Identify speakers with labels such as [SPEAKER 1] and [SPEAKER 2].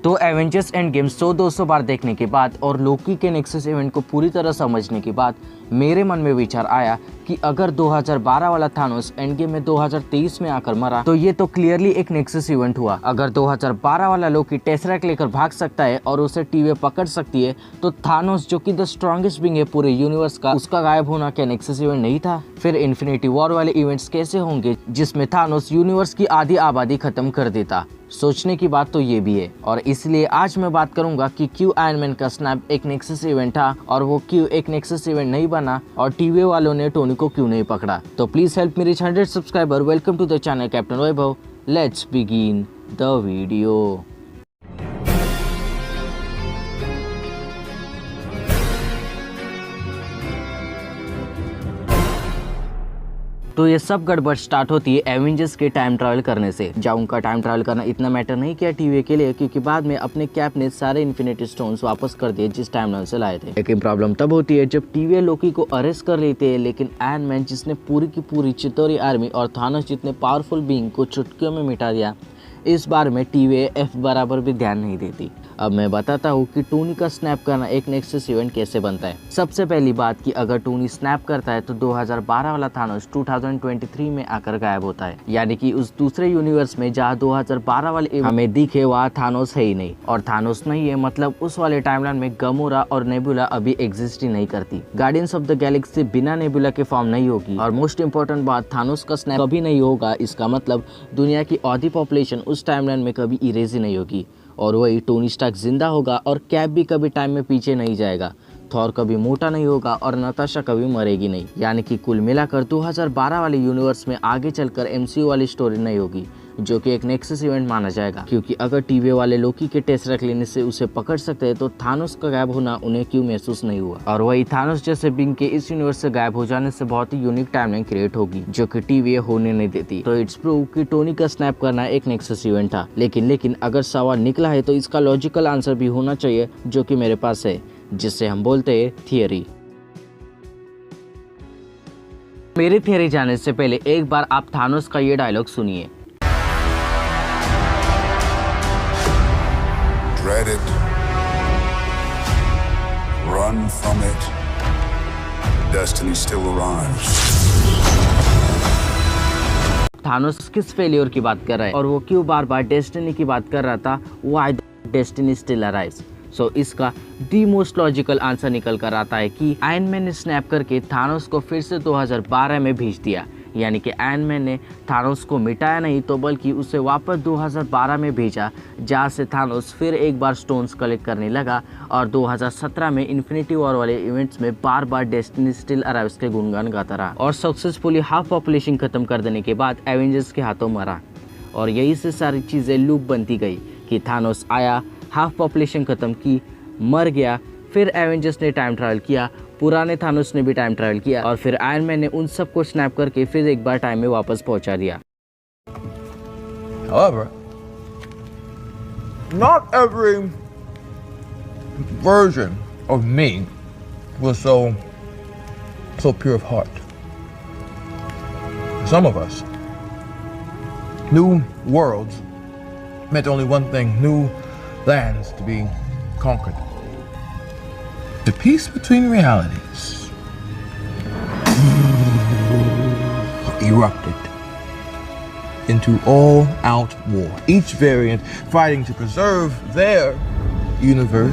[SPEAKER 1] तो Avengers end game 100-200 बार देखने के बाद और लोकी के नेक्सस इवेंट को पूरी तरह समझने के बाद मेरे मन में विचार आया कि अगर 2012 वाला थानोस एंड गेम में 2023 में आकर मरा तो ये तो क्लियरली एक नेक्सस इवेंट हुआ। अगर 2012 वाला लोकी टेसरेक्ट लेकर भाग सकता है और उसे टीवी पकड़ सकती है तो थानोस जो कि द स्ट्रॉन्गेस्ट बीइंग है पूरे यूनिवर्स का, उसका गायब होना क्या नेक्सस इवेंट नहीं था? फिर इन्फिनिटी वॉर वाले इवेंट्स कैसे होंगे जिसमें थानोस यूनिवर्स की आधी आबादी खत्म कर देता? सोचने की बात तो ये भी है और इसलिए आज मैं बात करूंगा कि क्यों आयरन मैन का स्नैप एक नेक्सस इवेंट था और वो क्यों एक नेक्सस इवेंट नहीं बना और टीवी वालों ने टोनी को क्यों नहीं पकड़ा। तो please help me reach 100 subscriber. Welcome to the channel captain Vaibhav. Let's begin the video. तो ये सब गड़बड़ स्टार्ट होती है एवेंजर्स के टाइम ट्रैवल करने से। जहाँ उनका टाइम ट्रैवल करना इतना मैटर नहीं किया टीवी के लिए, क्योंकि बाद में अपने कैप ने सारे इन्फिनिटी स्टोन्स वापस कर दिए जिस टाइमलाइन से लाए थे। लेकिन प्रॉब्लम तब होती है जब टीवी लोकी को अरेस्ट कर लेते हैं, लेकिन आयरन मैन जिसने पूरी की पूरी चितौरी आर्मी और थानोस जितने पावरफुल बीइंग को चुटकियों में मिटा दिया, इस बार में टीवी एफ बराबर भी ध्यान नहीं देती। अब मैं बताता हूँ कि टोनी का स्नैप करना एक नेक्सस इवेंट कैसे बनता है। सबसे पहली बात कि अगर टोनी स्नैप करता है तो 2012 वाला थानोस 2023 में आकर गायब होता है, यानी कि उस दूसरे यूनिवर्स में जहाँ 2012 वाले हमें दिखे वहाँ थानोस है ही नहीं। और थानोस नहीं है मतलब उस वाले टाइमलाइन में गमोरा और नेबुला अभी एग्जिस्ट ही नहीं करती। गार्डियंस ऑफ द गैलेक्सी बिना नेबुला के फॉर्म नहीं होगी। और मोस्ट इंपॉर्टेंट बात, थानोस का स्नैप कभी नहीं होगा। इसका मतलब दुनिया की आधी पॉपुलेशन उस टाइमलाइन में कभी इरेज ही नहीं होगी। और वही टोनी स्टार्क जिंदा होगा और कैप भी कभी टाइम में पीछे नहीं जाएगा। थॉर कभी मोटा नहीं होगा और नताशा कभी मरेगी नहीं। यानी कि कुल मिलाकर 2012 वाले यूनिवर्स में आगे चलकर एमसीयू वाली स्टोरी नहीं होगी, जो कि एक नेक्सस इवेंट माना जाएगा। क्योंकि अगर टीवी वाले लोकी के टेसरेक्ट लेने से उसे पकड़ सकते हैं तो थानोस का गायब होना उन्हें क्यों महसूस नहीं हुआ? और वही थानोस जैसे बीइंग के इस यूनिवर्स से गायब हो जाने से बहुत ही यूनिक टाइमलाइन क्रिएट होगी जो कि टीवी होने नहीं देती। तो इट्स प्रूव कि टोनी का स्नैप करना एक नेक्सस इवेंट था। लेकिन अगर सवाल निकला है तो इसका लॉजिकल आंसर भी होना चाहिए, जो कि मेरे पास है, जिससे हम बोलते हैं थियरी। मेरी थियरी जानने से पहले एक बार आप थानोस का ये डायलॉग सुनिए।
[SPEAKER 2] Dread it, run from it, destiny still arrives.
[SPEAKER 1] Thanos किस फेलियर की बात कर रहा है और वो क्यों बार बार डेस्टिनी की बात कर रहा था? Why destiny still arrives? So इसका दी मोस्ट लॉजिकल आंसर निकल कर आता है कि आयरन मैन ने स्नैप करके थानोस को फिर से 2012 में भेज दिया। यानी कि आयरन मैन ने थानोस को मिटाया नहीं तो बल्कि उसे वापस 2012 में भेजा, जहाँ से थानोस फिर एक बार स्टोन्स कलेक्ट करने लगा और 2017 में इन्फिनिटी वॉर वाले इवेंट्स में बार बार डेस्टिनी स्टिल अराइव्स के गुणगान गाता रहा और सक्सेसफुली हाफ पॉपुलेशन खत्म कर देने के बाद एवेंजर्स के हाथों मरा। और यही से सारी चीज़ें लूप बनती गई कि थानोस आया, हाफ पॉपुलेशन खत्म की, मर गया, फिर एवेंजर्स ने टाइम ट्रैवल किया, पुराने थानोस ने भी टाइम ट्रैवल किया और फिर आयरन मैन ने उन सबको स्नैप करके फिर एक बार टाइम में वापस पहुंचा दिया।
[SPEAKER 3] However, not every version of me was so pure of heart. For some of us, new worlds meant only one thing: new lands to be conquered. The peace between realities erupted into all-out war, each variant fighting to preserve their universe